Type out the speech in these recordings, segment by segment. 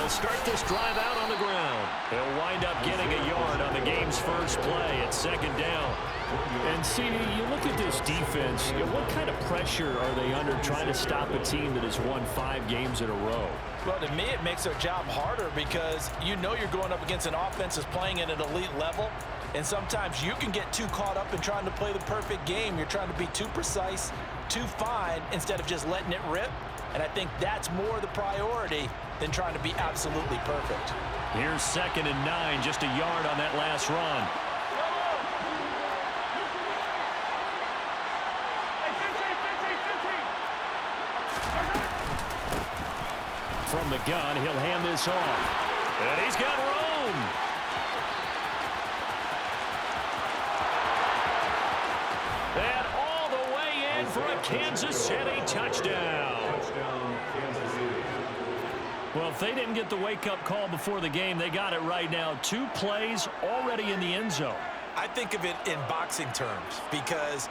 They'll start this drive out on the ground. They'll wind up getting a yard on the game's first play at second down. And, CD, you look at this defense, what kind of pressure are they under trying to stop a team that has won 5 games in a row? Well, to me, it makes their job harder because you know you're going up against an offense that's playing at an elite level, and sometimes you can get too caught up in trying to play the perfect game. You're trying to be too precise, too fine, instead of just letting it rip. And I think that's more the priority than trying to be absolutely perfect. Here's 2nd and 9, just a yard on that last run. From the gun, he'll hand this off. And he's got room. And all the way in for a Kansas City touchdown. Well, if they didn't get the wake-up call before the game, they got it right now. 2 plays already in the end zone. I think of it in boxing terms because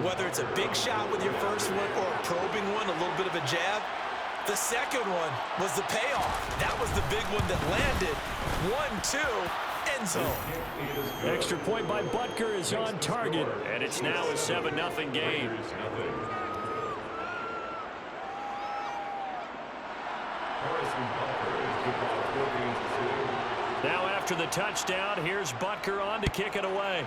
whether it's a big shot with your first one or a probing one, a little bit of a jab, the second one was the payoff. That was the big one that landed. 1-2, end zone. Extra point by Butker is on target, and it's now a 7-0 game. Now after the touchdown, here's Butker on to kick it away.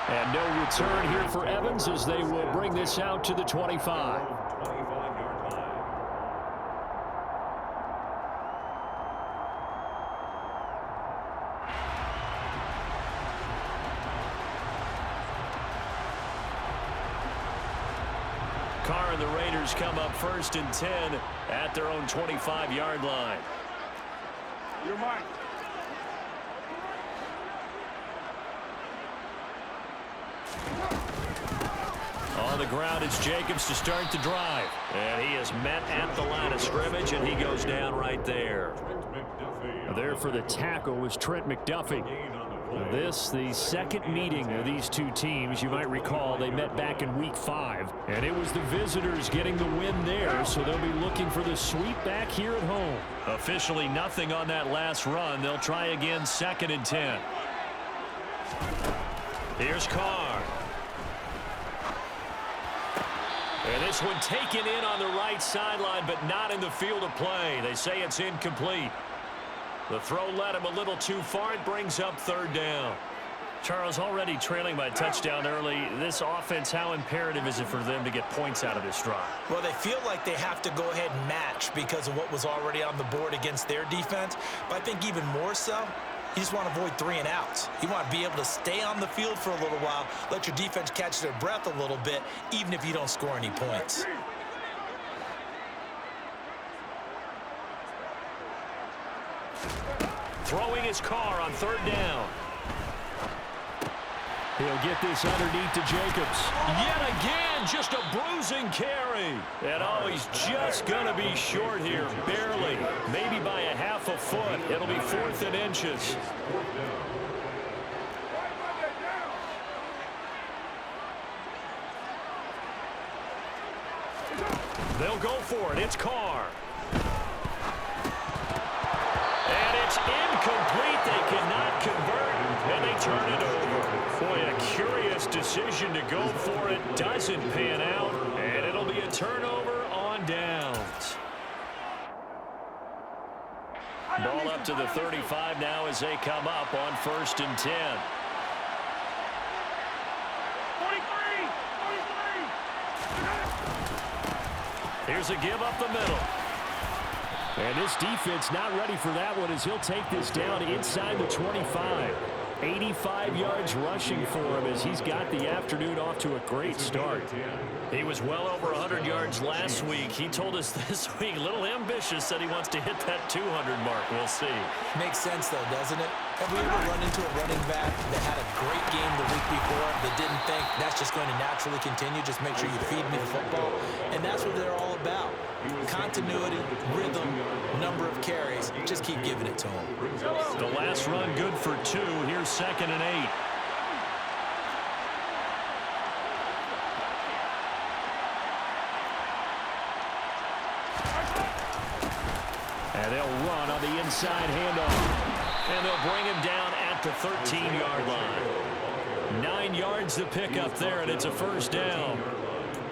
And no return here for Evans as they will bring this out to the 25. Carr and the Raiders come up 1st and 10 at their own 25-yard line. Your mark. On the ground, it's Jacobs to start the drive. And he is met at the line of scrimmage, and he goes down right there. There for the tackle was Trent McDuffie. This, the second meeting of these two teams. You might recall they met back in Week 5, and it was the visitors getting the win there, so they'll be looking for the sweep back here at home. Officially nothing on that last run. They'll try again 2nd and 10. Here's Carr. And this one taken in on the right sideline, but not in the field of play. They say it's incomplete. The throw led him a little too far. It brings up 3rd down. Charles, already trailing by a touchdown early. This offense, how imperative is it for them to get points out of this drive? Well, they feel like they have to go ahead and match because of what was already on the board against their defense. But I think even more so, you just want to avoid 3 and outs. You want to be able to stay on the field for a little while, let your defense catch their breath a little bit, even if you don't score any points. Throwing his Carr on 3rd down. He'll get this underneath to Jacobs. Yet again, just a bruising carry. And oh, he's just going to be short here, barely. Maybe by a half a foot. It'll be 4th and inches. They'll go for it. It's Carr. And it's incomplete. They cannot convert, and they turn it over. Boy, a curious decision to go for it. Doesn't pan out, and it'll be a turnover on downs. Ball up to the 35 now as they come up on 1st and 10. 43. Here's a give up the middle. And this defense not ready for that one as he'll take this down inside the 25. 85 yards rushing for him as he's got the afternoon off to a great start. He was well over 100 yards last week. He told us this week, a little ambitious, said he wants to hit that 200 mark. We'll see. Makes sense, though, doesn't it? Have we ever run into a running back that had a great game the week before that didn't think that's just going to naturally continue? Just make sure you feed me the football. And that's what they're all about. Continuity, rhythm, number of carries. Just keep giving it to them. The last run good for 2. Here's 2nd and 8. And they'll run on the inside handoff. And they'll bring him down at the 13-yard line. 9 yards to pick up there, and it's a first down.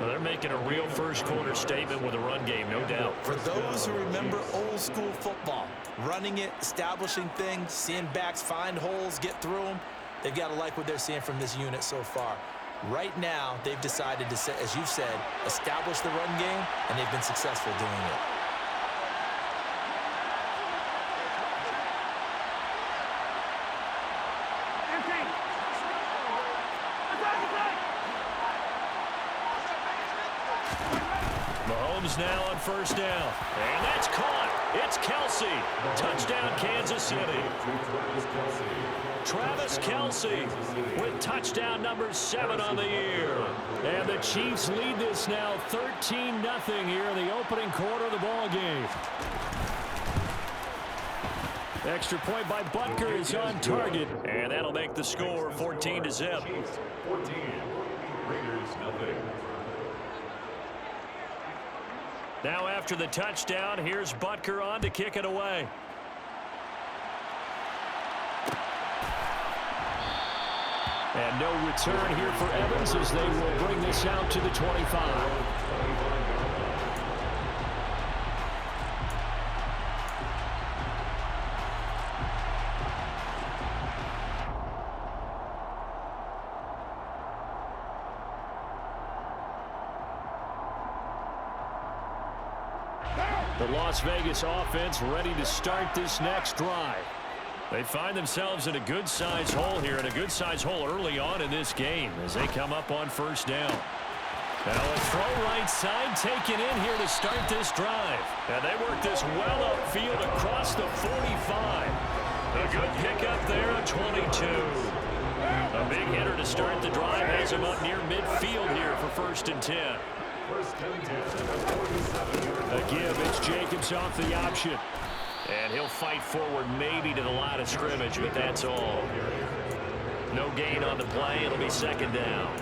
Well, they're making a real first-quarter statement with a run game, no doubt. For those who remember old-school football, running it, establishing things, seeing backs find holes, get through them, they've got to like what they're seeing from this unit so far. Right now, they've decided to, as you've said, establish the run game, and they've been successful doing it. Mahomes now on first down. And that's caught. It's Kelce. Touchdown, Kansas City. Travis Kelce with touchdown number 7 on the year. And the Chiefs lead this now 13-0 here in the opening quarter of the ball game. Extra point by Butker is on target. And that'll make the score 14-0. 14, Raiders nothing. Now after the touchdown, here's Butker on to kick it away. And no return here for Evans as they will bring this out to the 25. The Las Vegas offense ready to start this next drive. They find themselves in a good-sized hole here, and a good-sized hole early on in this game as they come up on first down. Now a throw right side taken in here to start this drive. And they work this well upfield across the 45. A good pickup there at 22. A big hitter to start the drive has him up near midfield here for 1st and 10. A give, it's Jacobs off the option. And he'll fight forward maybe to the line of scrimmage, but that's all. No gain on the play. It'll be 2nd down.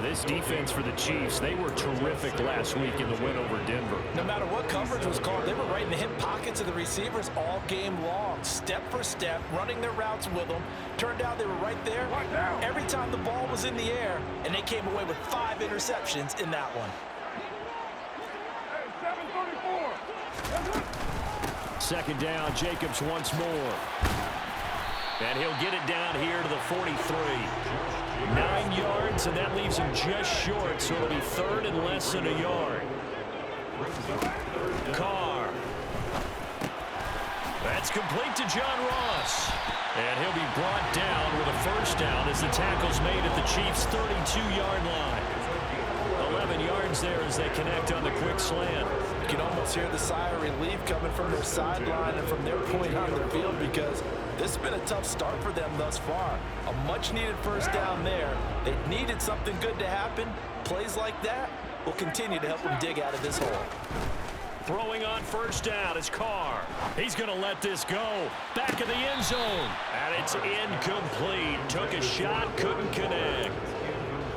This defense for the Chiefs, they were terrific last week in the win over Denver. No matter what coverage was called, they were right in the hip pockets of the receivers all game long, step for step, running their routes with them. Turned out they were right there every time the ball was in the air, and they came away with 5 interceptions in that one. 2nd down, Jacobs once more. And he'll get it down here to the 43. 9 yards, and that leaves him just short, so it'll be 3rd and less than a yard. Carr. That's complete to John Ross. And he'll be brought down with a 1st down as the tackle's made at the Chiefs' 32-yard line. 11 yards there as they connect on the quick slant. You can almost hear the sigh of relief coming from their sideline and from their point on the field because this has been a tough start for them thus far. A much-needed 1st down there. They needed something good to happen. Plays like that will continue to help them dig out of this hole. Throwing on 1st down is Carr. He's going to let this go. Back of the end zone. And it's incomplete. Took a shot, couldn't connect.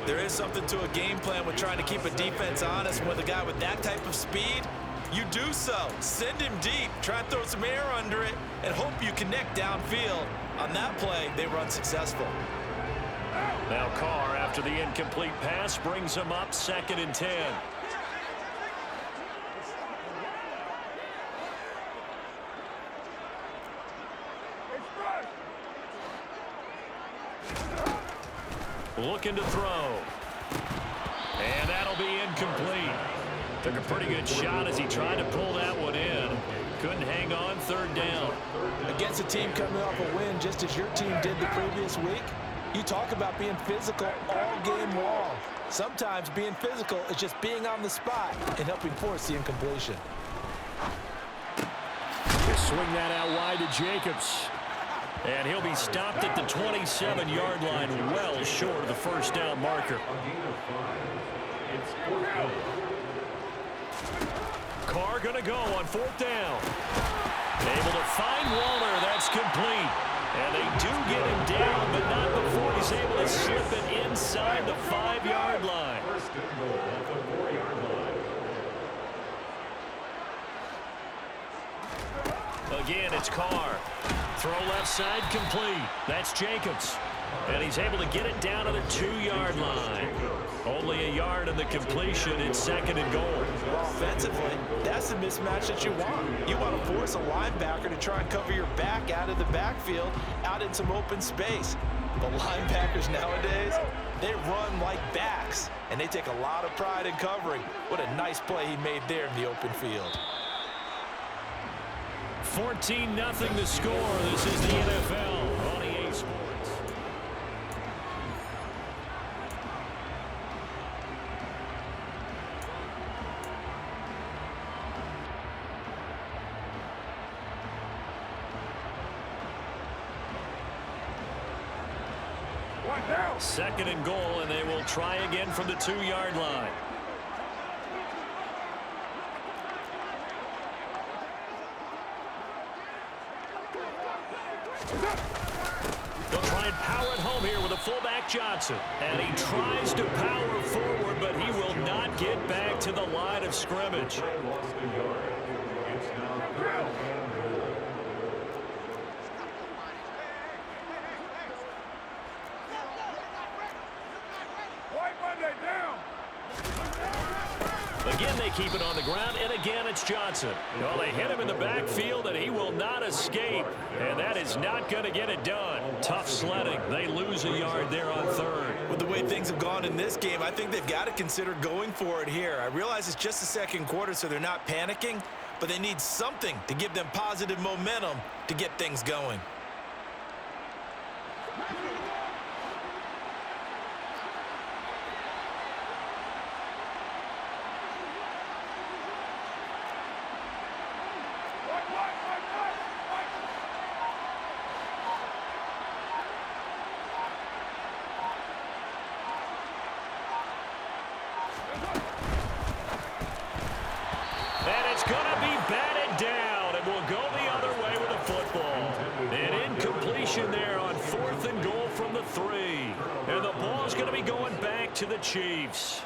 There is something to a game plan with trying to keep a defense honest. With a guy with that type of speed, you do so. Send him deep. Try and throw some air under it and hope you connect downfield. On that play, they were unsuccessful. Now Carr, after the incomplete pass, brings him up 2nd and 10. Looking to throw. And that'll be incomplete. Took a pretty good shot as he tried to pull that one in. Couldn't hang on. 3rd down. Against a team coming off a win just as your team did the previous week, you talk about being physical all game long. Sometimes being physical is just being on the spot and helping force the incompletion. They swing that out wide to Jacobs. And he'll be stopped at the 27-yard line, well short of the 1st down marker. Carr going to go on 4th down. Able to find Waller. That's complete. And they do get him down, but not before he's able to slip it inside the 5-yard line. again, it's Carr. Throw left side complete. That's Jacobs. And he's able to get it down to the 2-yard line. Only a yard in the completion. It's 2nd and goal. Well, offensively, that's the mismatch that you want. You want to force a linebacker to try and cover your back out of the backfield, out in some open space. But linebackers nowadays, they run like backs, and they take a lot of pride in covering. What a nice play he made there in the open field. 14-0 the score. This is the NFL on EA Sports. Second and goal, and they will try again from the 2-yard line. They'll try and power it home here with a fullback Johnson. And he tries to power forward, but he will not get back to the line of scrimmage. Again, they keep it on the ground, and again, it's Johnson. Well, they hit him in the backfield, and he will not escape. And that is not going to get it done. Tough sledding. They lose a yard there on 3rd. With the way things have gone in this game, I think they've got to consider going for it here. I realize it's just the 2nd quarter, so they're not panicking, but they need something to give them positive momentum to get things going. To the Chiefs.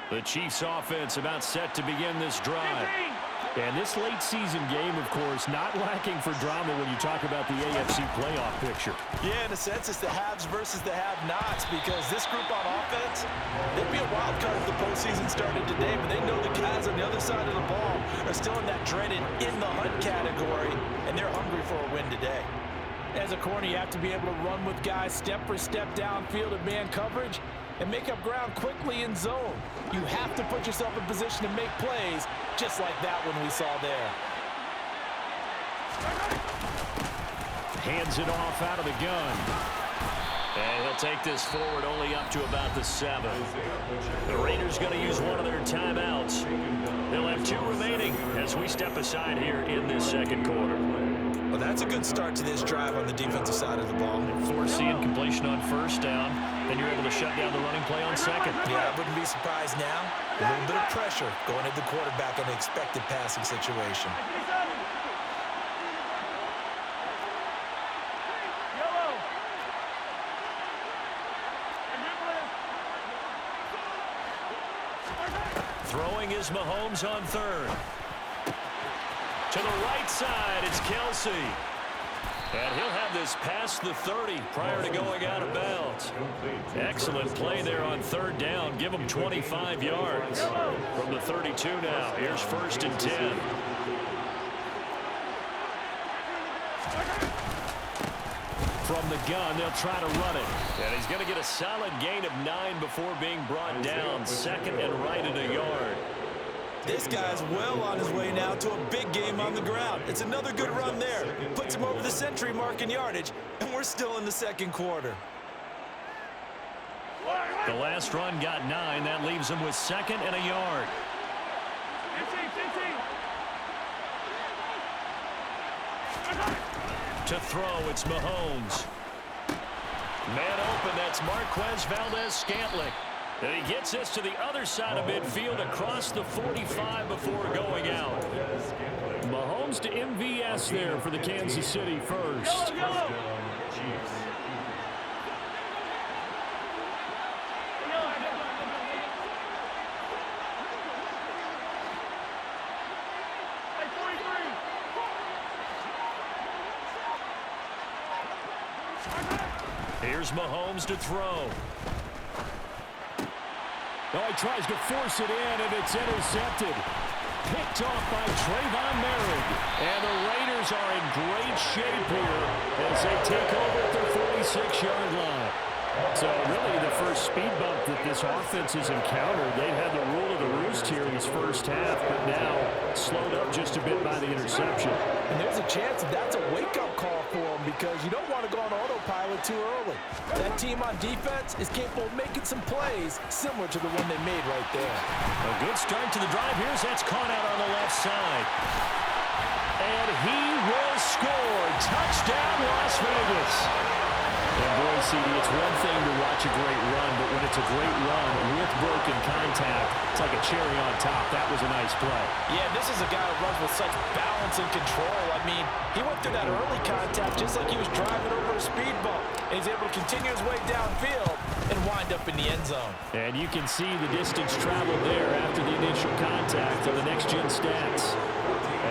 The Chiefs offense about set to begin this drive. And this late season game, of course, not lacking for drama when you talk about the AFC playoff picture. Yeah, in a sense, it's the haves versus the have-nots, because this group on offense, they'd be a wild card if the postseason started today, but they know the guys on the other side of the ball are still in that dreaded in-the-hunt category, and they're hungry for a win today. As a corner, you have to be able to run with guys step for step downfield in man coverage and make up ground quickly in zone. You have to put yourself in position to make plays, just like that one we saw there. Hands it off out of the gun. And he'll take this forward only up to about the 7. The Raiders going to use one of their timeouts. They'll have 2 remaining as we step aside here in this 2nd quarter. Well, that's a good start to this drive on the defensive side of the ball. Forcing completion on 1st down. Then you're able to shut down the running play on 2nd. Yeah, I wouldn't be surprised now. A little bit of pressure going at the quarterback in an expected passing situation. Throwing is Mahomes on 3rd. To the right side, it's Kelsey. And he'll have this past the 30 prior to going out of bounds. Excellent play there on 3rd down. Give him 25 yards. From the 32 now, here's 1st and 10. From the gun, they'll try to run it. And he's going to get a solid gain of 9 before being brought down. 2nd and right at a yard. This guy's well on his way now to a big game on the ground. It's another good run there. Puts him over the century mark in yardage, and we're still in the 2nd quarter. The last run got 9. That leaves him with 2nd and a yard. To throw, it's Mahomes. Man open, that's Marquez Valdes-Scantling. And he gets this to the other side of midfield across the 45 before going out. Mahomes to MVS there for the Kansas City first. Here's Mahomes to throw. Oh, he tries to force it in, and it's intercepted. Picked off by Trayvon Merrick. And the Raiders are in great shape here as they take over at their 46-yard line. So really the first speed bump that this offense has encountered, they've had the rule of the roost here in this first half, but now slowed up just a bit by the interception. And there's a chance that that's a wake-up call for them because you don't want to go on autopilot too early. That team on defense is capable of making some plays similar to the one they made right there. A good start to the drive. Here's that's caught out on the left side. And he will score. Touchdown, Las Vegas. And boy, CD, it's one thing to watch a great run, but when it's a great run with broken contact, it's like a cherry on top. That was a nice play. Yeah, this is a guy who runs with such balance and control. I mean, he went through that early contact just like he was driving over a speed bump. And he's able to continue his way downfield and wind up in the end zone. And you can see the distance traveled there after the initial contact on the next-gen stats.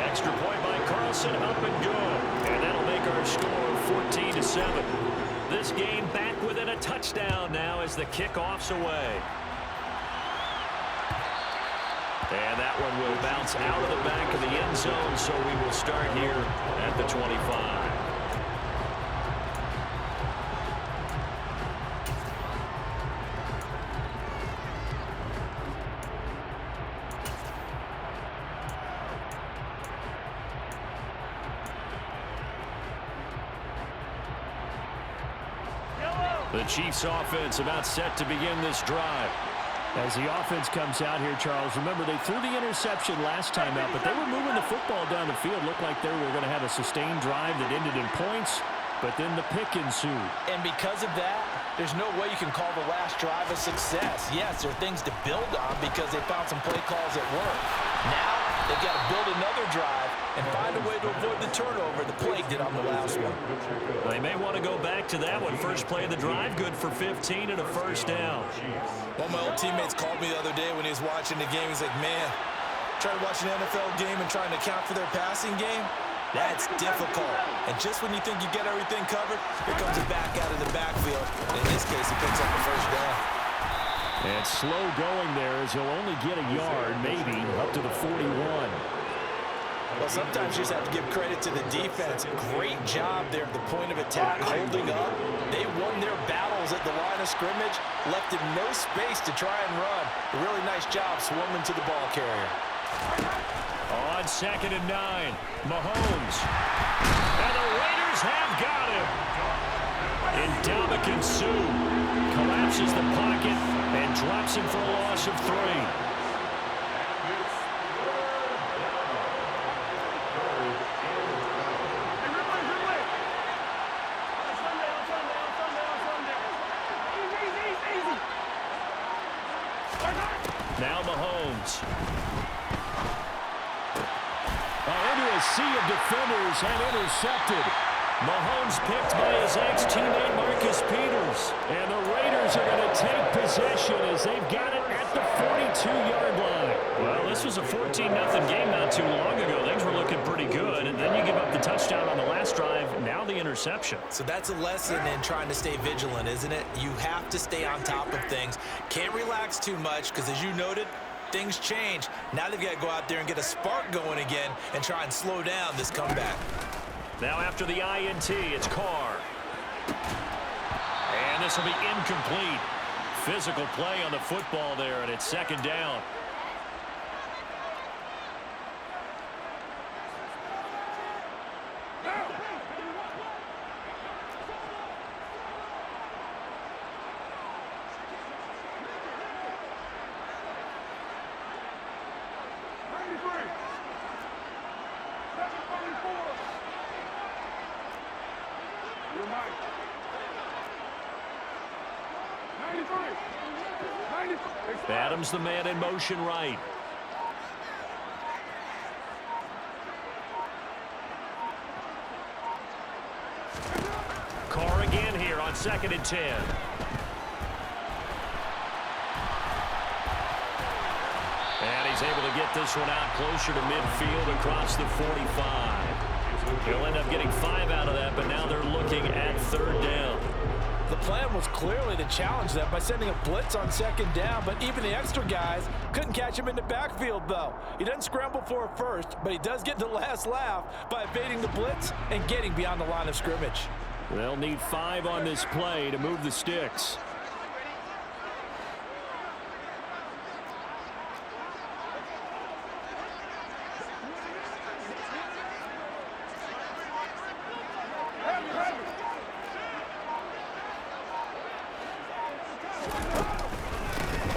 Extra point by Carlson, up and good. And that'll make our score 14-7. This game back within a touchdown now as the kickoff's away. And that one will bounce out of the back of the end zone, so we will start here at the 25. The Chiefs offense about set to begin this drive. As the offense comes out here, Charles, remember they threw the interception last time out, but they were moving the football down the field. Looked like they were going to have a sustained drive that ended in points, but then the pick ensued. And because of that, there's no way you can call the last drive a success. Yes, there are things to build on because they found some play calls that work. Now, they've got to build another drive and find a way to avoid the turnover the plague did on the last one. They may want to go back to that one. First play of the drive, good for 15 and a first down. One of my old teammates called me the other day when he was watching the game. He's like, man, trying to watch an NFL game and trying to account for their passing game, that's difficult. And just when you think you get everything covered, here comes a back out of the backfield. And in this case, he picks up the first down. And slow going there as he'll only get a yard, maybe, up to the 41. Well, sometimes you just have to give credit to the defense. Great job there at the point of attack, holding up. They won their battles at the line of scrimmage, left him no space to try and run. A really nice job swarming to the ball carrier. On 2nd and 9, Mahomes. And the Raiders have got him. Ndamukong Suh collapses the pocket and drops him for a loss of 3. Now Mahomes. Into a sea of defenders and intercepted. Mahomes picked by his ex-teammate Marcus Peters. And the Raiders are going to take possession as they've got it at the 42-yard line. Well, this was a 14-0 game not too long ago. Things were looking pretty good, and then you give up the touchdown on the last drive, now the interception. So that's a lesson in trying to stay vigilant, isn't it? You have to stay on top of things. Can't relax too much because, as you noted, things change. Now they've got to go out there and get a spark going again and try and slow down this comeback. Now after the INT, it's Carr. And this will be incomplete. Physical play on the football there, and it's 2nd down. Adams the man in motion right. here on 2nd and 10. And he's able to get this one out closer to midfield across the 45. He'll end up getting 5 out of that, but now they're looking at 3rd down. The plan was clearly to challenge them by sending a blitz on 2nd down, but even the extra guys couldn't catch him in the backfield, though. He doesn't scramble for a first, but he does get the last laugh by evading the blitz and getting beyond the line of scrimmage. They'll need 5 on this play to move the sticks.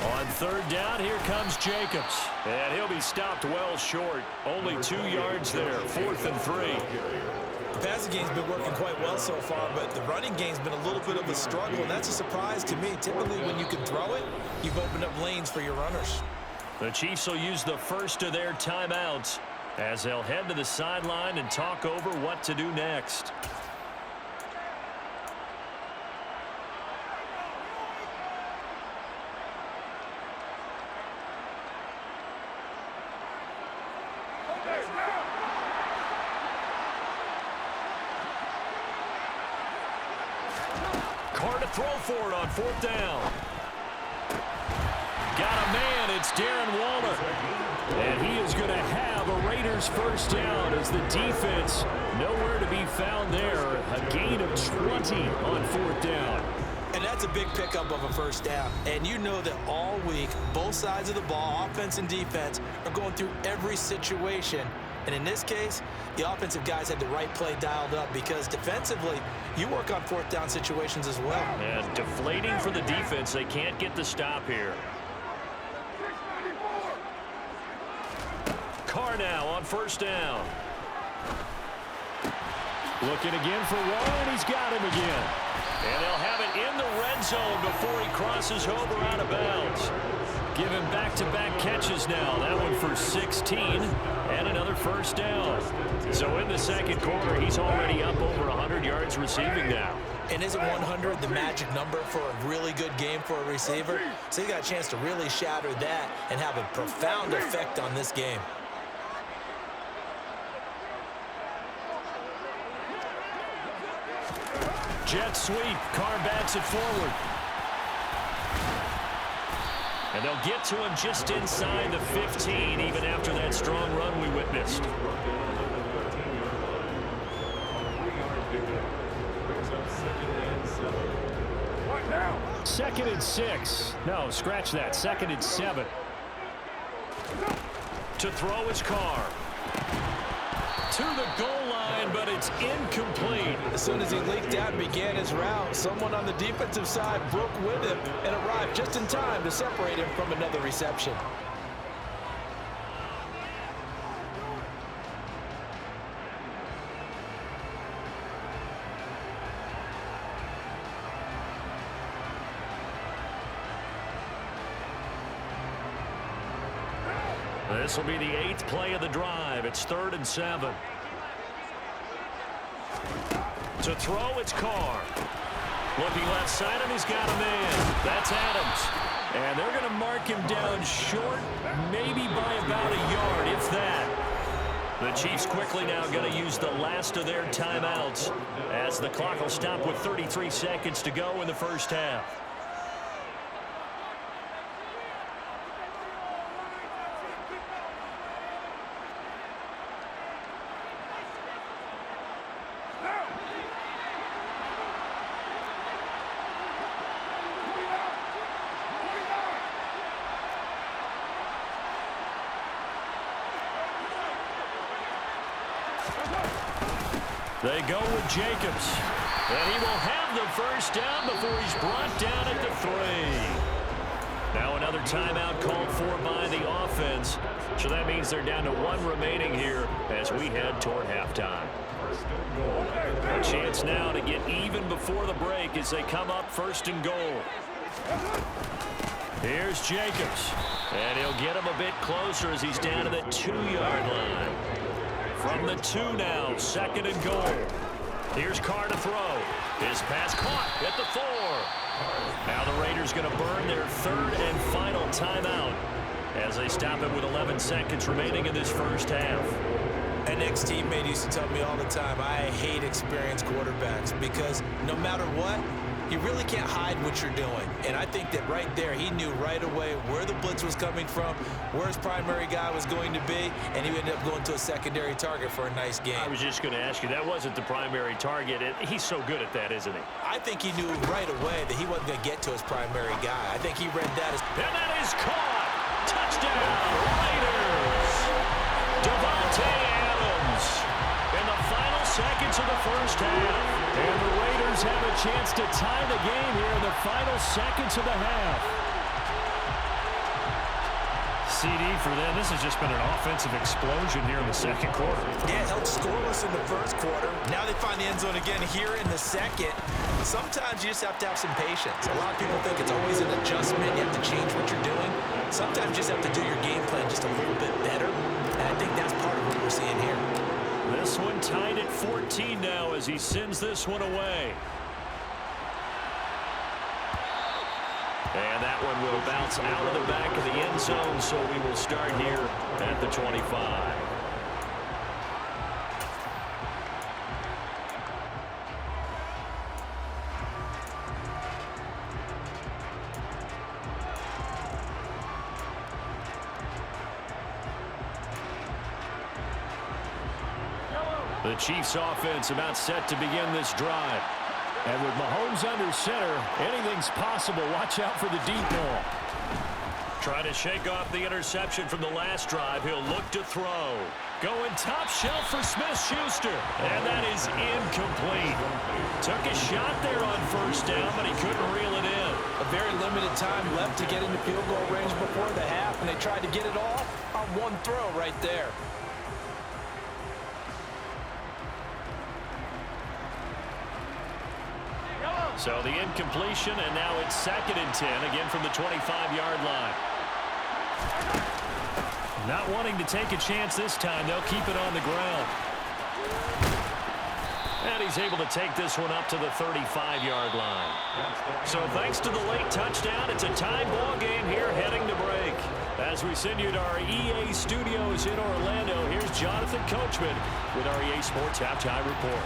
On 3rd down, here comes Jacobs. And he'll be stopped well short. Only 2 yards there. 4th and 3. The passing game's been working quite well so far, but the running game's been a little bit of a struggle, and that's a surprise to me. Typically, when you can throw it, you've opened up lanes for your runners. The Chiefs will use the first of their timeouts as they'll head to the sideline and talk over what to do next. Carr to throw for it on 4th down. Got a man, it's Darren Waller. And he is going to have a Raiders first down as the defense nowhere to be found there. A gain of 20 on 4th down. And that's a big pickup of a first down. And you know that all week, both sides of the ball, offense and defense, are going through every situation. And in this case, the offensive guys had the right play dialed up because defensively, you work on 4th down situations as well. And deflating for the defense. They can't get the stop here. Carr now on 1st down. Looking again for Waller, and he's got him again. And they'll have it in the red zone before he crosses over out of bounds. Give him back-to-back catches now. That one for 16 and another first down. So in the 2nd quarter, he's already up over 100 yards receiving now. And isn't 100 the magic number for a really good game for a receiver? So he got a chance to really shatter that and have a profound effect on this game. Jet sweep. Carr bats it forward. And they'll get to him just inside the 15, even after that strong run we witnessed. Second and 6. No, scratch that. 2nd and 7. To throw is Carr. To the goal line, but it's incomplete. As soon as he leaked out and began his route, someone on the defensive side broke with him and arrived just in time to separate him from another reception. This will be the 8th play of the drive. It's 3rd and 7. To throw, it's Carr. Looking left side, and he's got a man. That's Adams. And they're going to mark him down short, maybe by about a yard, if that. The Chiefs quickly now going to use the last of their timeouts as the clock will stop with 33 seconds to go in the first half. They go with Jacobs. And he will have the first down before he's brought down at the 3. Now another timeout called for by the offense. So that means they're down to 1 remaining here as we head toward halftime. A chance now to get even before the break as they come up 1st and goal. Here's Jacobs. And he'll get him a bit closer as he's down to the 2-yard line. From the 2 now, 2nd and goal. Here's Carr to throw. His pass caught at the 4. Now the Raiders going to burn their third and final timeout as they stop it with 11 seconds remaining in this first half. An ex-teammate used to tell me all the time, I hate experienced quarterbacks because no matter what, you really can't hide what you're doing. And I think that right there, he knew right away where the blitz was coming from, where his primary guy was going to be, and he ended up going to a secondary target for a nice game. I was just going to ask you, that wasn't the primary target. He's so good at that, isn't he? I think he knew right away that he wasn't going to get to his primary guy. I think he read that as... And that is caught! Touchdown, Raiders! Davante Adams in the final seconds of the first half. And the Raiders have a chance to tie the game here in the final seconds of the half. CD for them. This has just been an offensive explosion here in the second quarter. Yeah, held scoreless in the first quarter. Now they find the end zone again here in the second. Sometimes you just have to have some patience. A lot of people think it's always an adjustment. You have to change what you're doing. Sometimes you just have to do your game plan just a little bit better. And I think that's part of what we're seeing here. This one tied at 14 now as he sends this one away. And that one will bounce out of the back of the end zone, so we will start here at the 25. The Chiefs offense about set to begin this drive. And with Mahomes under center, anything's possible. Watch out for the deep ball. Try to shake off the interception from the last drive. He'll look to throw. Going top shelf for Smith-Schuster. And that is incomplete. Took a shot there on first down, but he couldn't reel it in. A very limited time left to get into field goal range before the half, and they tried to get it all on one throw right there. So the incompletion, and now it's 2nd and 10, again from the 25-yard line. Not wanting to take a chance this time. They'll keep it on the ground. And he's able to take this one up to the 35-yard line. So thanks to the late touchdown, it's a tie ball game here heading to break. As we send you to our EA studios in Orlando, here's Jonathan Coachman with our EA Sports Halftime Report.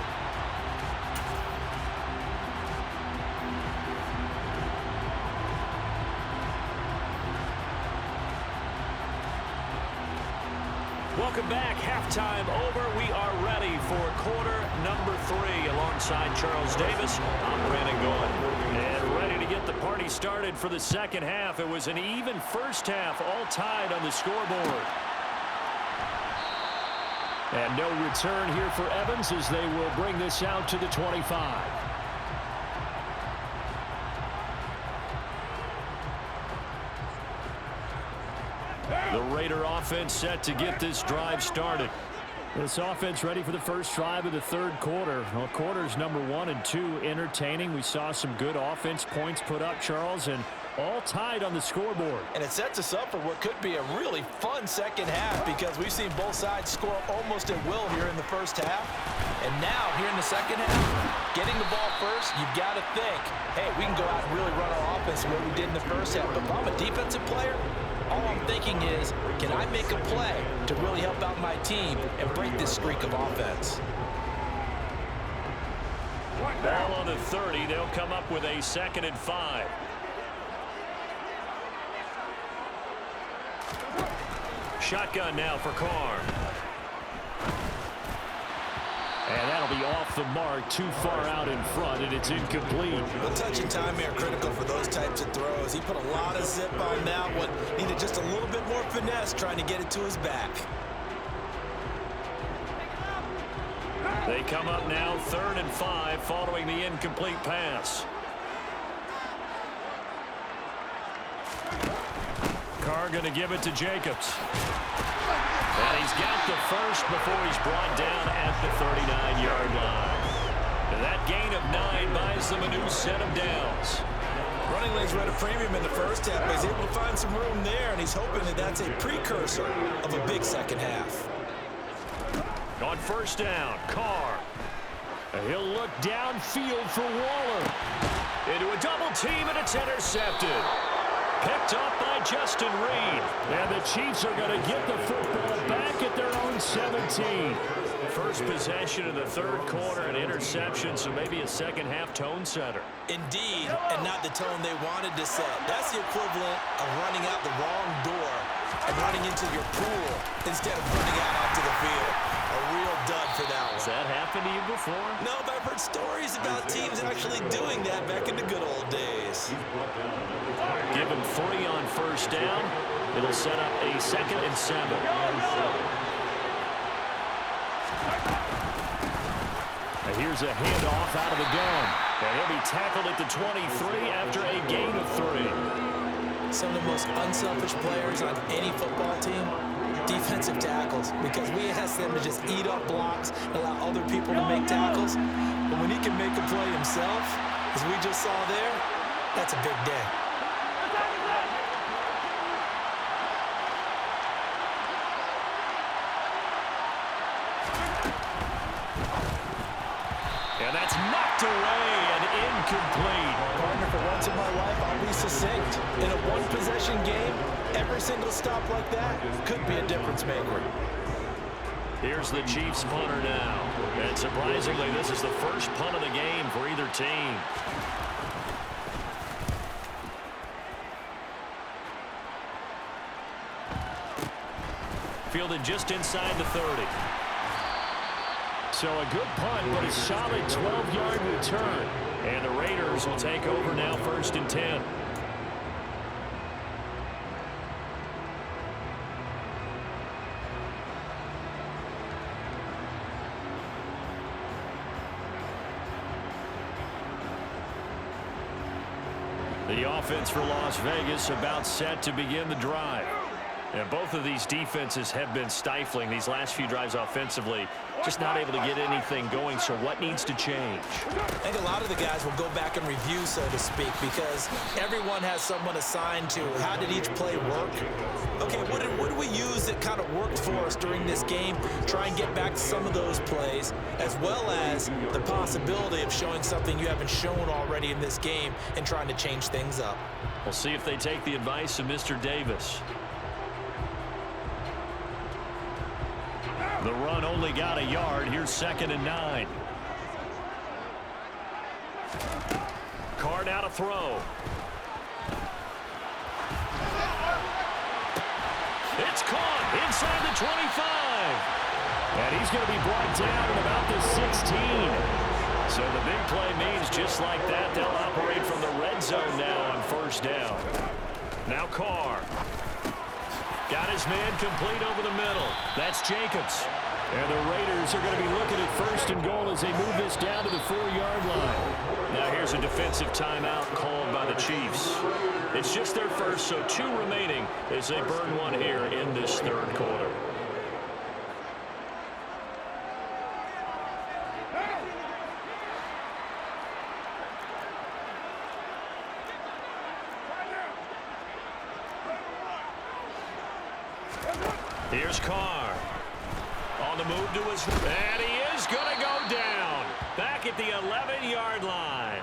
Welcome back. Halftime over. We are ready for quarter number 3. Alongside Charles Davis, I'm Brandon Gould. And ready to get the party started for the second half. It was an even first half, all tied on the scoreboard. And no return here for Evans as they will bring this out to the 25. The Raider offense set to get this drive started. This offense ready for the first drive of the third quarter. Well, quarters number 1 and 2 entertaining. We saw some good offense points put up, Charles, and all tied on the scoreboard. And it sets us up for what could be a really fun second half because we've seen both sides score almost at will here in the first half. And now, here in the second half, getting the ball first, you've got to think, hey, we can go out and really run our offense the way we did in the first half. But if I'm a defensive player, all I'm thinking is, can I make a play to really help out my team and break this streak of offense? Ball on the 30. They'll come up with a 2nd and 5. Shotgun now for Carr. And that'll be off the mark, too far out in front, and it's incomplete. The touch and time are critical for those types of throws. He put a lot of zip on that one. Needed just a little bit more finesse trying to get it to his back. They come up now 3rd and 5 following the incomplete pass. Carr going to give it to Jacobs. And he's got the first before he's brought down at the 39-yard line. And that gain of 9 buys them a new set of downs. Running lanes were at a premium in the first half, but he's able to find some room there, and he's hoping that that's a precursor of a big second half. On first down, Carr. He'll look downfield for Waller. Into a double team, and it's intercepted. Picked up by Justin Reed. And the Chiefs are going to get the football back at their own 17. First possession of the third quarter, an interception, so maybe a second-half tone setter. Indeed, and not the tone they wanted to set. That's the equivalent of running out the wrong door and running into your pool instead of running out onto the field. A real dud for that one. Has that happened to you before? No, but I've heard stories about teams actually doing that back in the good old days. Give him 3 on first down. It'll set up a 2nd and 7. And here's a handoff out of the gun. And he'll be tackled at the 23 after a gain of 3. Some of the most unselfish players on any football team, defensive tackles, because we ask them to just eat up blocks, allow other people to make tackles. But when he can make a play himself, as we just saw there, that's a big day. And that's knocked away and incomplete. Partner, for once in my life, I'll be succinct. In a one-possession game, every single stop like that could be a difference maker. Here's the Chiefs punter now. And surprisingly, this is the first punt of the game for either team. Fielded just inside the 30. So a good punt, but a solid 12-yard return. And the Raiders will take over now, 1st and 10. The offense for Las Vegas about set to begin the drive. And both of these defenses have been stifling these last few drives offensively. Just not able to get anything going, so what needs to change? I think a lot of the guys will go back and review, so to speak, because everyone has someone assigned to how did each play work. Okay, what did we use that kind of worked for us during this game? Try and get back to some of those plays, as well as the possibility of showing something you haven't shown already in this game and trying to change things up. We'll see if they take the advice of Mr. Davis. The run only got a yard. Here's 2nd and 9. Carr now to throw. It's caught inside the 25. And he's going to be brought down at about the 16. So the big play means just like that, they'll operate from the red zone now on 1st down. Now Carr. Got his man complete over the middle. That's Jacobs. And the Raiders are going to be looking at 1st and goal as they move this down to the 4-yard line. Now here's a defensive timeout called by the Chiefs. It's just their first, so 2 remaining as they burn one here in this 3rd quarter. Here's Carr. On the move to his... And he is going to go down. Back at the 11-yard line.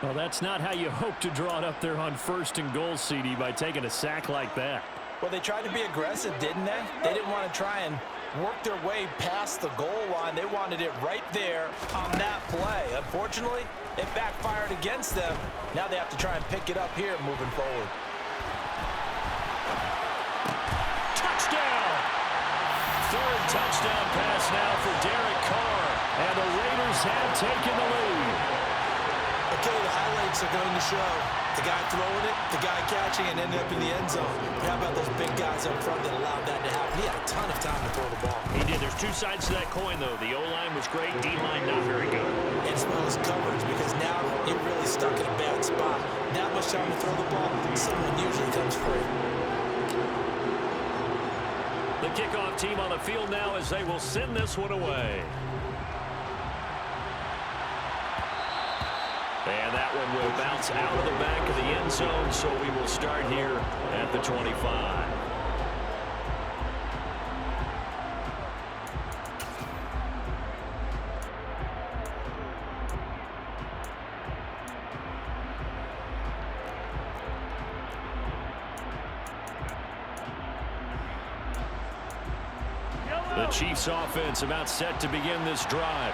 Well, that's not how you hope to draw it up there on 1st and goal, CD, by taking a sack like that. Well, they tried to be aggressive, didn't they? They didn't want to try and work their way past the goal line. They wanted it right there on that play. Unfortunately, it backfired against them. Now they have to try and pick it up here moving forward. Touchdown! 3rd touchdown pass now for Derek Carr. And the Raiders have taken the lead. Okay, the highlights are going to show the guy throwing it, the guy catching, and ended up in the end zone. But how about those big guys up front that allowed that to happen? He had a ton of time to throw the ball. He did. There's 2 sides to that coin, though. The O-line was great. D-line not very good. As well as coverage, because now you're really stuck in a bad spot. Not much time to throw the ball. Someone usually comes free. The kickoff team on the field now as they will send this one away. And that one will bounce out of the back of the end zone, so we will start here at the 25. Chiefs offense about set to begin this drive.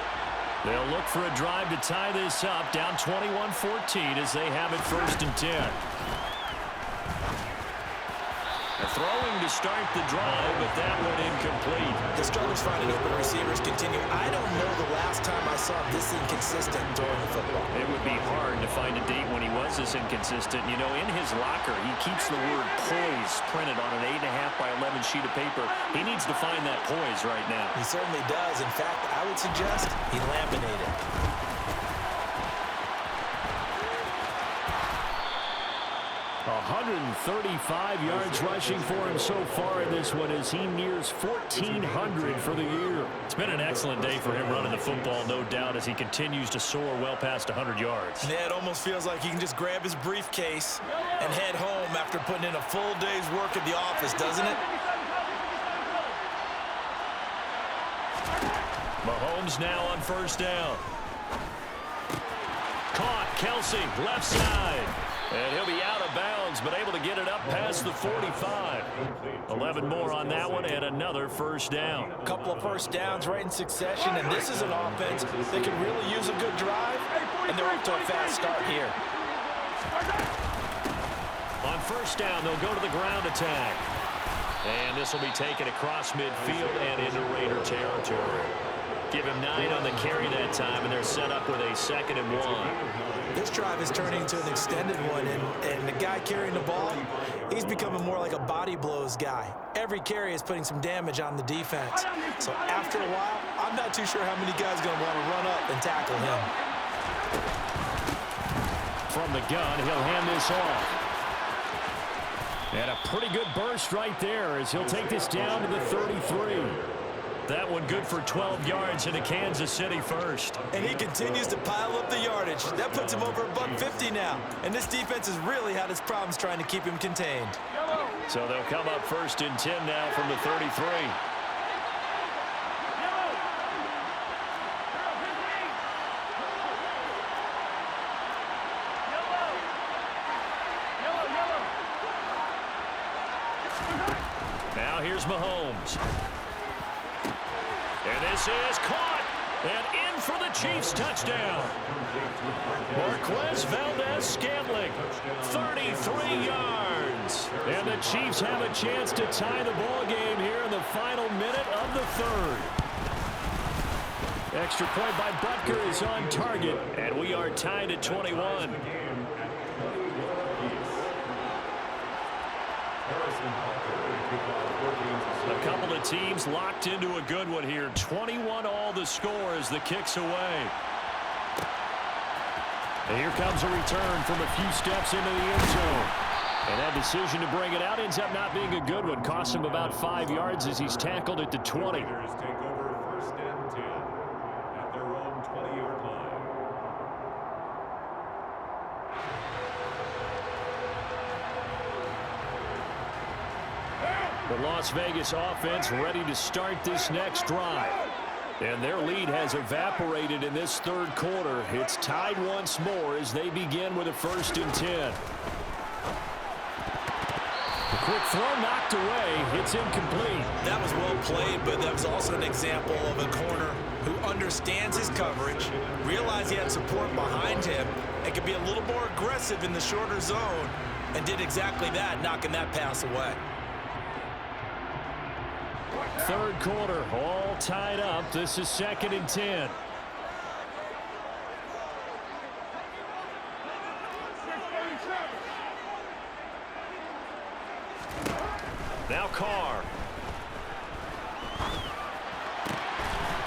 They'll look for a drive to tie this up, down 21-14 as they have it 1st and 10. They're throwing to start the drive, but that one incomplete. The struggles finding open receivers continue. I don't know the last time I saw this inconsistent throwing the football. It would be hard to find a date when he was this inconsistent. You know, in his locker, he keeps the word poise printed on an 8.5 by 11 sheet of paper. He needs to find that poise right now. He certainly does. In fact, I would suggest he laminated. 135 yards rushing for him so far in this one as he nears 1,400 for the year. It's been an excellent day for him running the football, no doubt, as he continues to soar well past 100 yards. Yeah, it almost feels like he can just grab his briefcase and head home after putting in a full day's work at the office, doesn't it? Mahomes now on 1st down. Caught, Kelsey, left side. And he'll be out of bounds, but able to get it up past the 45. 11 more on that one, and another 1st down. A couple of 1st downs right in succession, and this is an offense that can really use a good drive, and they're up to a fast start here. On 1st down, they'll go to the ground attack. And this will be taken across midfield and into Raider territory. Give him 9 on the carry that time, and they're set up with a 2nd and 1. This drive is turning into an extended one, and the guy carrying the ball, he's becoming more like a body blows guy. Every carry is putting some damage on the defense. So after a while, I'm not too sure how many guys are going to want to run up and tackle him. From the gun, he'll hand this off. And a pretty good burst right there as he'll take this down to the 33. That one good for 12 yards into Kansas City 1st. And he continues to pile up the yardage. That puts him over $150 now. And this defense has really had its problems trying to keep him contained. So they'll come up 1st and 10 now from the 33. Now here's Mahomes. And this is caught and in for the Chiefs touchdown. Marquez Valdez-Scantling, 33 yards. And the Chiefs have a chance to tie the ball game here in the final minute of the 3rd. Extra point by Butker is on target. And we are tied at 21. A couple of teams locked into a good one here. 21 all the score as the kick's away. And here comes a return from a few steps into the end zone. And that decision to bring it out ends up not being a good one. Costs him about 5 yards as he's tackled at the 20. Take over 1st and 10 at their own 20-yard line. The Las Vegas offense ready to start this next drive. And their lead has evaporated in this 3rd quarter. It's tied once more as they begin with a 1st and 10. The quick throw knocked away. It's incomplete. That was well played, but that was also an example of a corner who understands his coverage, realized he had support behind him, and could be a little more aggressive in the shorter zone, and did exactly that, knocking that pass away. 3rd quarter, all tied up. This is 2nd and 10. Now Carr.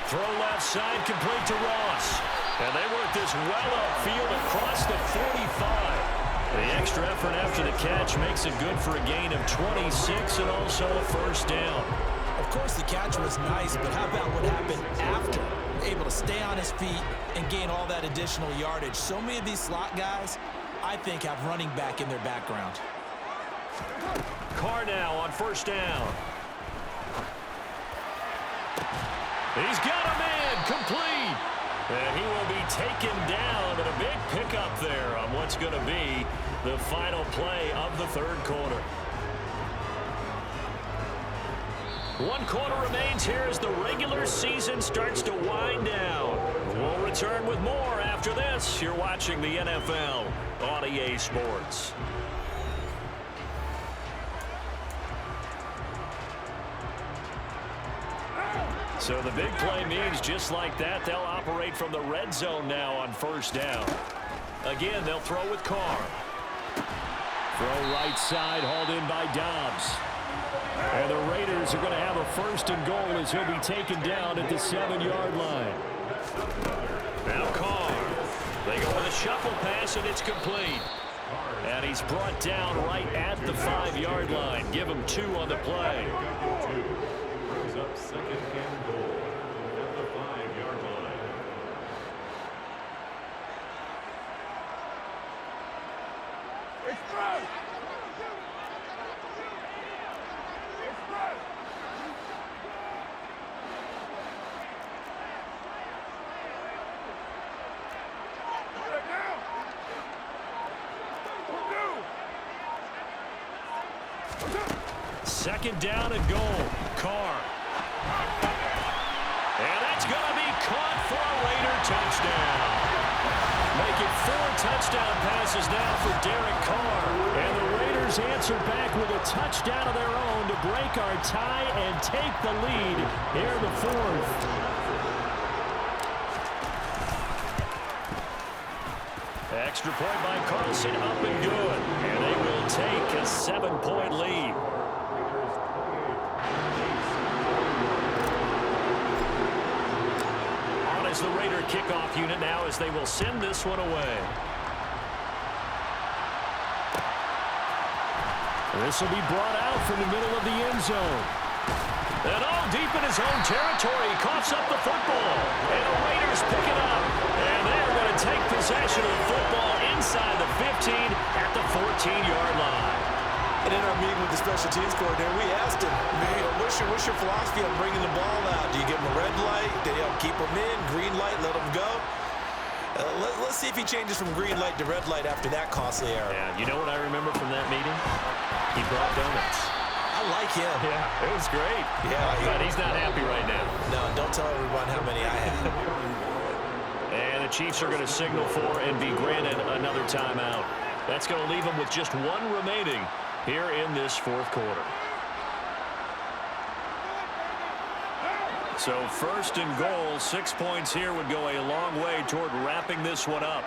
Throw left side, complete to Ross. And they work this well upfield across the 45. The extra effort after the catch makes it good for a gain of 26 and also a 1st down. Of course, the catch was nice, but how about what happened after? Able to stay on his feet and gain all that additional yardage. So many of these slot guys, I think, have running back in their background. Carr now on 1st down. He's got a man complete. And he will be taken down, but a big pickup there on what's going to be the final play of the 3rd quarter. 1 quarter remains here as the regular season starts to wind down. We'll return with more after this. You're watching the NFL on EA Sports. So the big play means just like that, they'll operate from the red zone now on first down. Again, they'll throw with Carr. Throw right side, hauled in by Dobbs. And the Raiders are going to have a first and goal as he'll be taken down at the 7-yard line. Now Carr. They go with a shuffle pass, and it's complete. And he's brought down right at the 5-yard line. Give him 2 on the play. Brings up second and goal at the 5-yard line. Second down and goal. Carr. And that's going to be caught for a Raider touchdown. Making 4 touchdown passes now for Derek Carr. And the Raiders answer back with a touchdown of their own to break our tie and take the lead here in the 4th. Extra point by Carlson, up and good. And they will take a 7-point lead. On is the Raider kickoff unit now as they will send this one away. This will be brought out from the middle of the end zone. And all deep in his own territory, he coughs up the football. And the Raiders pick it up. And they're going to take possession of the football inside the 15 at the 14-yard line. And in our meeting with the special teams coordinator, we asked him, what's your philosophy on bringing the ball out? Do you give him a red light? Do you keep him in? Green light, let him go? Let's see if he changes from green light to red light after that costly error. Yeah, you know what I remember from that meeting? He brought donuts. I like him. Yeah, it was great. Yeah. But he's not happy right now. No, don't tell everyone how many I had. And the Chiefs are going to signal for and be granted another timeout. That's going to leave them with just 1 remaining here in this 4th quarter. So first and goal, 6 points here would go a long way toward wrapping this one up.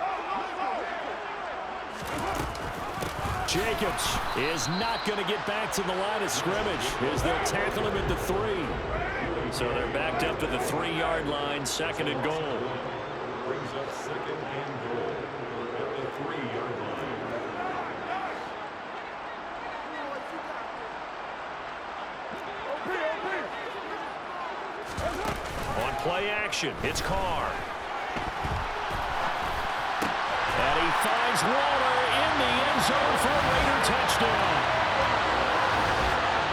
Jacobs is not going to get back to the line of scrimmage as they'll tackle him at the 3. So they're backed up to the 3-yard line, 2nd and goal. Brings up second and goal at the 3-yard line. On play action, it's Carr. And he finds Waller in the end zone for a Raider touchdown.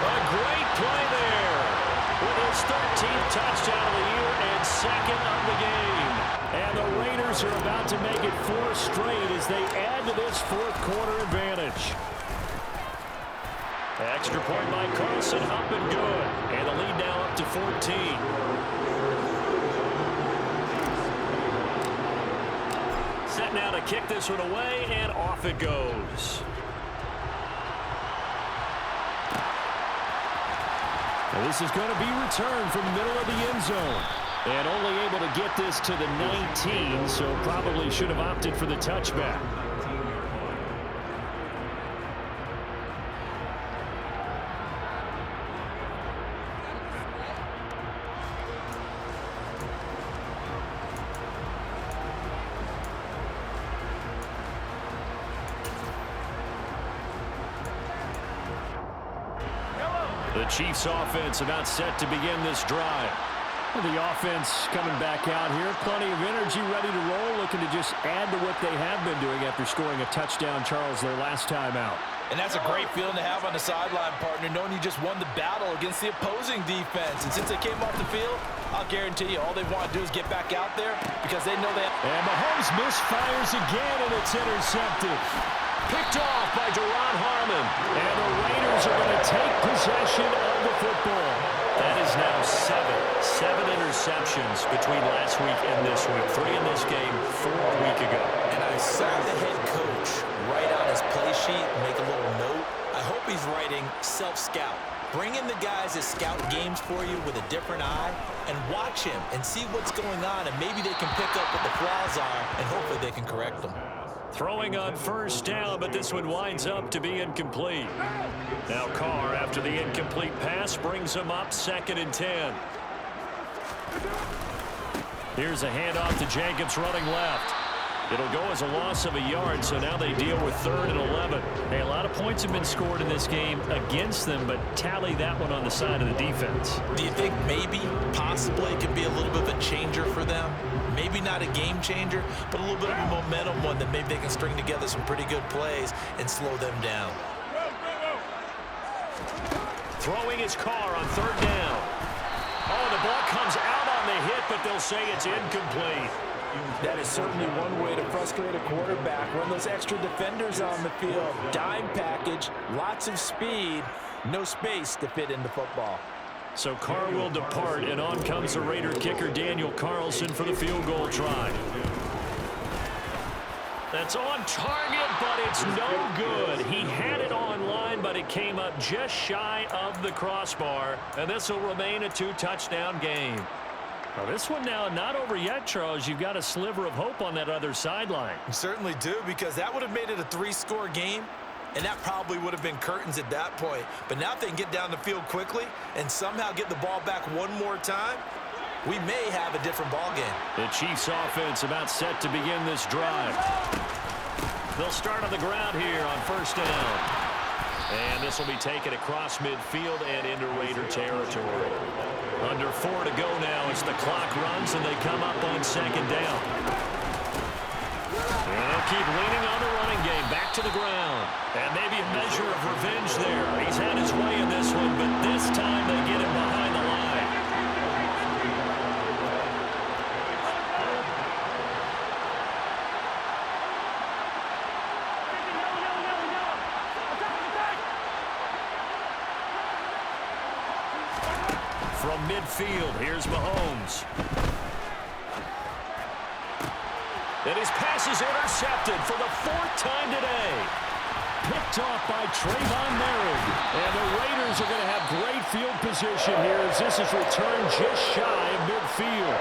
A great play there with his 13th touchdown of the year and 2nd of the game. And the Raiders are about to make it 4 straight as they add to this 4th quarter advantage. Extra point by Carlson, up and good. And the lead now up to 14. Set now to kick this one away, and off it goes. Now this is going to be returned from the middle of the end zone. And only able to get this to the 19, so probably should have opted for the touchback. The Chiefs offense about set to begin this drive. Well, the offense coming back out here. Plenty of energy, ready to roll, looking to just add to what they have been doing after scoring a touchdown, Charles, their last time out. And that's a great feeling to have on the sideline, partner, knowing you just won the battle against the opposing defense. And since they came off the field, I'll guarantee you all they want to do is get back out there because they know that. And Mahomes misfires again, and it's intercepted. Picked off by Duron Harmon. And the Raiders are going to take possession of the football. That is now 7 interceptions between last week and this week. 3 in this game, 4 a week ago. And I saw the head coach write on his play sheet, make a little note. I hope he's writing self-scout. Bring in the guys that scout games for you with a different eye and watch him and see what's going on, and maybe they can pick up what the flaws are, and hopefully they can correct them. Throwing on first down, but this one winds up to be incomplete. Now Carr, after the incomplete pass, brings him up 2nd and 10. Here's a handoff to Jacobs running left. It'll go as a loss of a yard, so now they deal with 3rd and 11. Hey, a lot of points have been scored in this game against them, but tally that one on the side of the defense. Do you think maybe, possibly, it could be a little bit of a changer for them? Maybe not a game changer, but a little bit of a momentum one that maybe they can string together some pretty good plays and slow them down. Throwing his Carr on 3rd down. Oh, the ball comes out on the hit, but they'll say it's incomplete. That is certainly one way to frustrate a quarterback. Run those extra defenders on the field. Dime package, lots of speed, no space to fit into football. So Carr will depart, and on comes the Raider kicker Daniel Carlson for the field goal try. That's on target, but it's no good. He had it on line, but it came up just shy of the crossbar, and this will remain a 2-touchdown game. Now this one now not over yet, Charles. You've got a sliver of hope on that other sideline. You certainly do, because that would have made it a 3-score game, and that probably would have been curtains at that point. But now if they can get down the field quickly and somehow get the ball back one more time, we may have a different ball game. The Chiefs offense about set to begin this drive. They'll start on the ground here on 1st down. And this will be taken across midfield and into Raider territory. Under 4 to go now as the clock runs and they come up on 2nd down. And they'll keep leaning on the running game. Back to the ground. And maybe a measure of revenge there. He's had his way in this one, but this time they get him behind the line. From midfield, here's Mahomes. And his pass is intercepted for the 4th time today. Picked off by Trayvon Merrick. And the Raiders are going to have great field position here as this is returned just shy of midfield.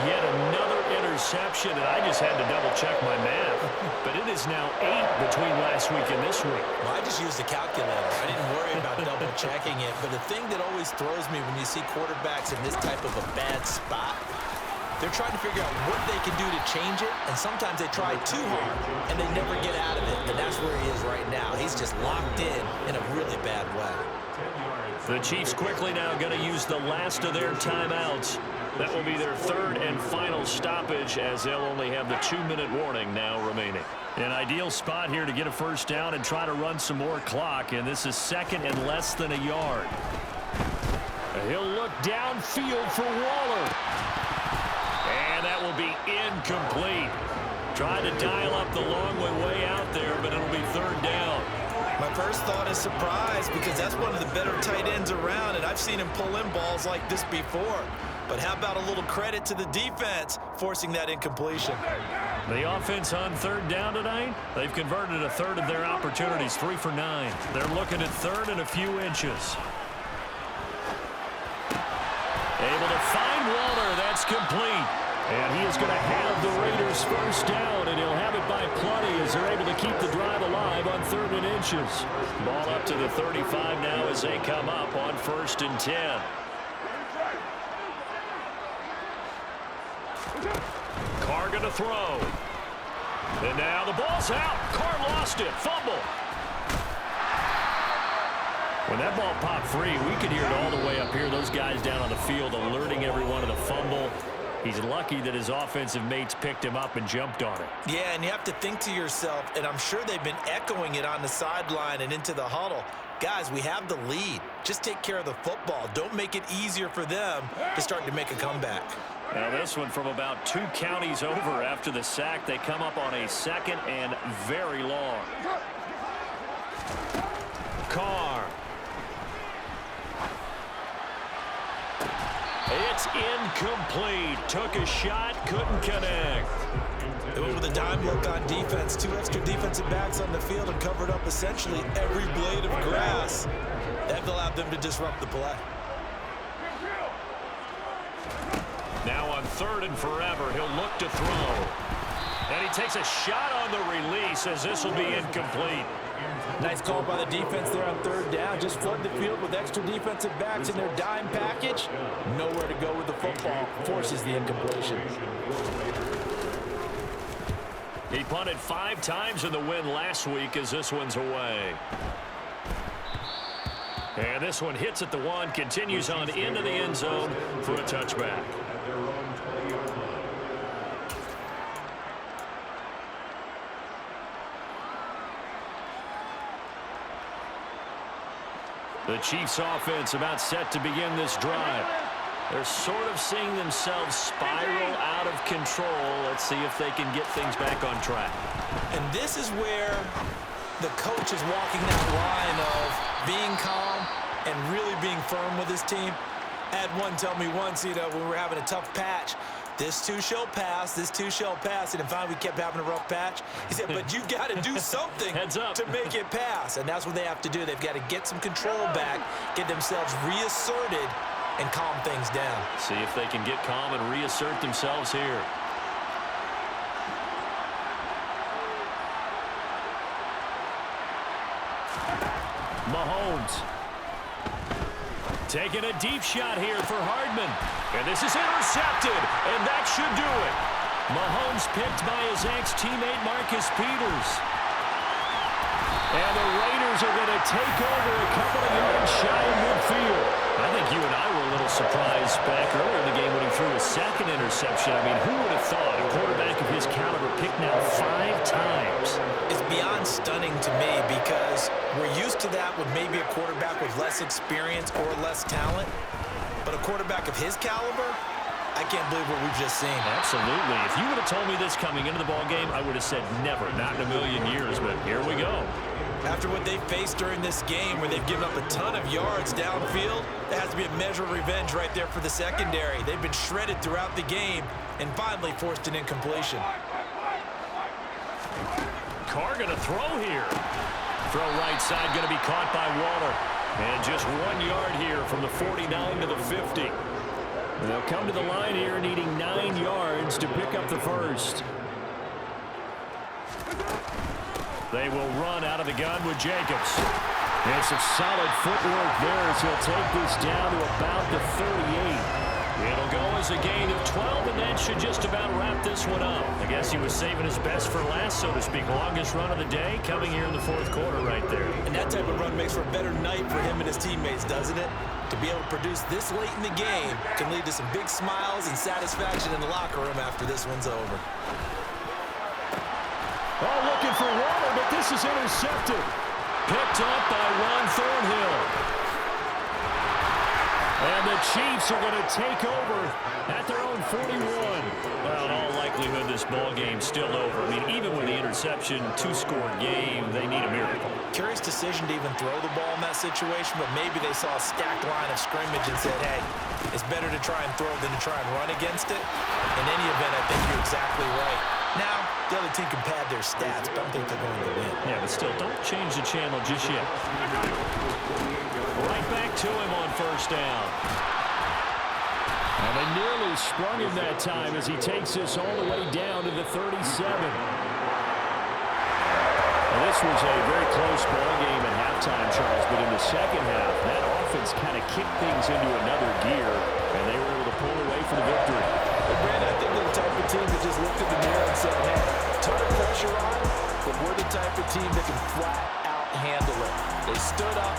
Yet another interception, and I just had to double-check my math. But it is now 8 between last week and this week. Well, I just used the calculator. I didn't worry about double-checking it. But the thing that always throws me when you see quarterbacks in this type of a bad spot, they're trying to figure out what they can do to change it, and sometimes they try too hard, and they never get out of it. And that's where he is right now. He's just locked in a really bad way. The Chiefs quickly now going to use the last of their timeouts. That will be their 3rd and final stoppage as they'll only have the 2-minute warning now remaining. An ideal spot here to get a 1st down and try to run some more clock, and this is 2nd and less than a yard. He'll look downfield for Waller. And that will be incomplete. Tried to dial up the long way out there, but it'll be 3rd down. My first thought is surprise, because that's one of the better tight ends around, and I've seen him pull in balls like this before. But how about a little credit to the defense forcing that incompletion? The offense on 3rd down tonight, they've converted a 1/3 of their opportunities, 3 for 9. They're looking at 3rd and a few inches. Able to find Waller. That's complete. And he is going to have the Raiders 1st down, and he'll have it by plenty as they're able to keep the drive alive on 3rd and inches. Ball up to the 35 now as they come up on 1st and 10. Carr going to throw. And now the ball's out. Carr lost it. Fumble. When that ball popped free, we could hear it all the way up here. Those guys down on the field alerting everyone of the fumble. He's lucky that his offensive mates picked him up and jumped on it. Yeah, and you have to think to yourself, and I'm sure they've been echoing it on the sideline and into the huddle. Guys, we have the lead. Just take care of the football. Don't make it easier for them to start to make a comeback. Now this one from about 2 counties over after the sack. They come up on a 2nd and very long. Carr. is incomplete. Took a shot, couldn't connect. They went with a dime look on defense. 2 extra defensive backs on the field and covered up essentially every blade of grass. That allowed them to disrupt the play. Now on 3rd and forever, he'll look to throw. And he takes a shot on the release as this will be incomplete. Nice call by the defense there on 3rd down. Just flood the field with extra defensive backs in their dime package. Nowhere to go with the football. Forces the incompletion. He punted 5 times in the win last week as this one's away. And this one hits at the 1, continues on into the end zone for a touchback. The Chiefs offense about set to begin this drive. They're sort of seeing themselves spiral out of control. Let's see if they can get things back on track. And this is where the coach is walking that line of being calm and really being firm with his team. I had one tell me once, when we were having a tough patch, this too shall pass, this too shall pass. And finally we kept having a rough patch. He said, but you got to do something to make it pass. And that's what they have to do. They've got to get some control back, get themselves reasserted, and calm things down. See if they can get calm and reassert themselves here. Mahomes. Taking a deep shot here for Hardman. And this is intercepted, and that should do it. Mahomes picked by his ex-teammate Marcus Peters. And the Raiders are going to take over a couple of yards shy of midfield. I think you and I were a little surprised back earlier in the game when he threw a 2nd interception. I mean, who would have thought a quarterback of his caliber picked now 5 times? It's beyond stunning to me because we're used to that with maybe a quarterback with less experience or less talent. But a quarterback of his caliber, I can't believe what we've just seen. Absolutely. If you would have told me this coming into the ballgame, I would have said never, not in a million years. But here we go. After what they faced during this game where they've given up a ton of yards downfield, there has to be a measure of revenge right there for the secondary. They've been shredded throughout the game and finally forced an incompletion. Carr going to throw here. Throw right side going to be caught by Waller. And just 1 yard here from the 49 to the 50. And they'll come to the line here needing 9 yards to pick up the first. They will run out of the gun with Jacobs. And some solid footwork there as he'll take this down to about the 38. It'll go as a gain of 12, and that should just about wrap this one up. I guess he was saving his best for last, so to speak. Longest run of the day coming here in the 4th quarter right there. And that type of run makes for a better night for him and his teammates, doesn't it? To be able to produce this late in the game can lead to some big smiles and satisfaction in the locker room after this one's over. Oh, looking for Waller, but this is intercepted. Picked up by Ron Thornhill. And the Chiefs are going to take over at their own 41. Well, in all likelihood, this ball game's still over. I mean, even with the interception, 2-score game, they need a miracle. Curious decision to even throw the ball in that situation, but maybe they saw a stacked line of scrimmage and said, hey, it's better to try and throw than to try and run against it. In any event, I think you're exactly right. Now, the other team can pad their stats, but I don't think they're going to win. Yeah, but still, don't change the channel just yet. Right back to him on 1st down. And they nearly sprung him that time as he takes this all the way down to the 37. Now, this was a very close ball game at halftime, Charles, but in the second half, that offense kind of kicked things into another gear, and they were able to pull away for the victory. But Brandon, I think they're the type of team that just looked at the mirror and said, hey, ton of pressure on, but we're the type of team that can flat out handle it. They stood up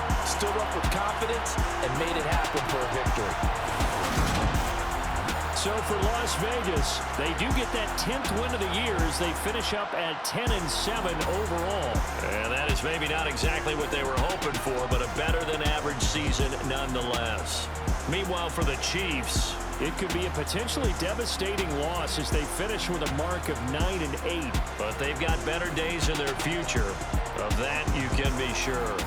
with confidence, and made it happen for a victory. So for Las Vegas, they do get that 10th win of the year as they finish up at 10-7 overall. And that is maybe not exactly what they were hoping for, but a better-than-average season nonetheless. Meanwhile, for the Chiefs, it could be a potentially devastating loss as they finish with a mark of 9-8. But they've got better days in their future. Of that, you can be sure.